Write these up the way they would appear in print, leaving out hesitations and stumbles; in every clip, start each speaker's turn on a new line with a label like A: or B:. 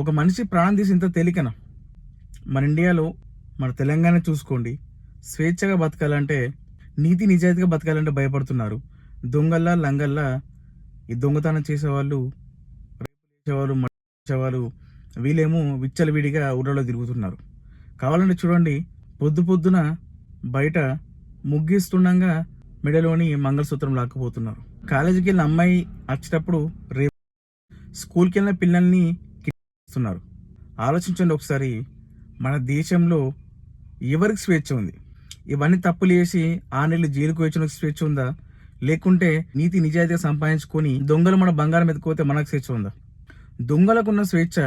A: ఒక మనిషి ప్రాణం తీసి ఇంత తేలికనా? మన ఇండియాలో మన తెలంగాణ చూసుకోండి. స్వేచ్ఛగా బతకాలంటే, నీతి నిజాయితీగా బతకాలంటే భయపడుతున్నారు. దొంగల్లా లంగల్లా ఈ దొంగతనం చేసేవాళ్ళు, చేసేవాళ్ళు, మర్డర్ చేసేవాళ్ళు వీళ్ళేమో విచ్చలవిడిగా ఊళ్ళలో తిరుగుతున్నారు. కావాలంటే చూడండి, పొద్దు పొద్దున బయట ముగ్గేస్తుండగా మెడలోని మంగళసూత్రం లాక్కుపోతున్నారు. కాలేజీకి వెళ్ళిన అమ్మాయి వచ్చేటప్పుడు రేపు స్కూల్కి వెళ్ళిన పిల్లల్ని కిడ్నాప్. ఆలోచించండి ఒకసారి, మన దేశంలో ఎవరికి స్వేచ్ఛ ఉంది? ఇవన్నీ తప్పులు చేసి 6 నెలలు జైలుకు వచ్చిన స్వేచ్ఛ ఉందా? లేకుంటే నీతి నిజాయితీగా సంపాదించుకొని దొంగలు మన బంగారం ఎత్తుకోతే మనకు స్వేచ్ఛ ఉందా? దొంగలకు ఉన్న స్వేచ్ఛ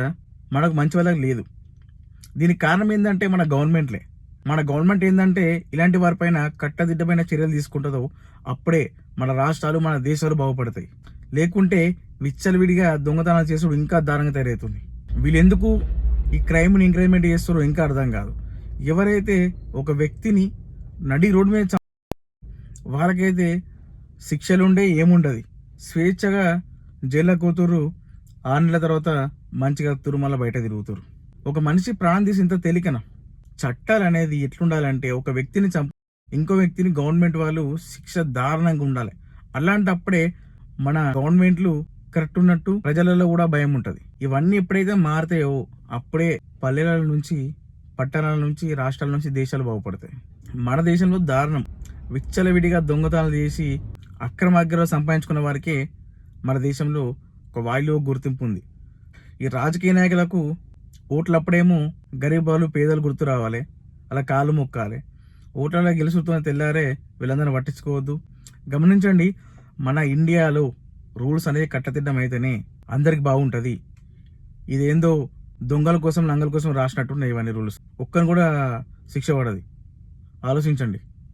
A: మనకు మంచి వాళ్ళకి లేదు. దీనికి కారణం ఏంటంటే మన గవర్నమెంట్లే. మన గవర్నమెంట్ ఏంటంటే ఇలాంటి వారిపైన కట్టదిట్టమైన చర్యలు తీసుకుంటుందో అప్పుడే మన రాష్ట్రాలు, మన దేశాలు బాగుపడతాయి. లేకుంటే విచ్చలవిడిగా దొంగతనాలు చేసుడు ఇంకా దారుణంగా తయారవుతుంది. వీళ్ళెందుకు ఈ క్రైమ్ని ఇంక్రిమెంట్ చేస్తారో ఇంకా అర్థం కాదు. ఎవరైతే ఒక వ్యక్తిని నడి రోడ్డు మీద వాళ్ళకైతే శిక్షలుండే ఏముండదు, స్వేచ్ఛగా జైల్లో కూతురు 6 నెలల తర్వాత మంచిగా తురుమల బయట తిరుగుతారు. ఒక మనిషి ప్రాణం తీసి ఇంత తేలికనా? చట్టాలు అనేది ఎట్లుండాలంటే, ఒక వ్యక్తిని ఇంకో వ్యక్తిని గవర్నమెంట్ వాళ్ళు శిక్ష దారుణంగా ఉండాలి. అలాంటప్పుడే మన గవర్నమెంట్లు కరెక్ట్ ఉన్నట్టు ప్రజలలో కూడా భయం ఉంటుంది. ఇవన్నీ ఎప్పుడైతే మారుతాయో అప్పుడే పల్లెల నుంచి, పట్టణాల నుంచి, రాష్ట్రాల నుంచి దేశాలు బాగుపడతాయి. మన దేశంలో దారుణం, విచ్చలవిడిగా దొంగతనాలు చేసి అక్రమాగ్రహాలు సంపాదించుకున్న వారికే మన దేశంలో ఒక వాయిలో గుర్తింపు ఉంది. ఈ రాజకీయ నాయకులకు ఓట్లప్పుడేమో గరీబాలు పేదలు గుర్తు రావాలి, అలా కాలు మొక్కాలి. ఓట్లలో గెలుచుతున్న తెల్లారే వీళ్ళందరినీ పట్టించుకోవద్దు. గమనించండి, మన ఇండియాలో రూల్స్ అనేది కట్టదిడ్డం అయితేనే అందరికి బాగుంటుంది. ఇదేందో దొంగల కోసం లంగల కోసం రాసినట్టున్నాయి ఇవన్నీ రూల్స్. ఒక్కని కూడా శిక్ష పడది. ఆలోచించండి.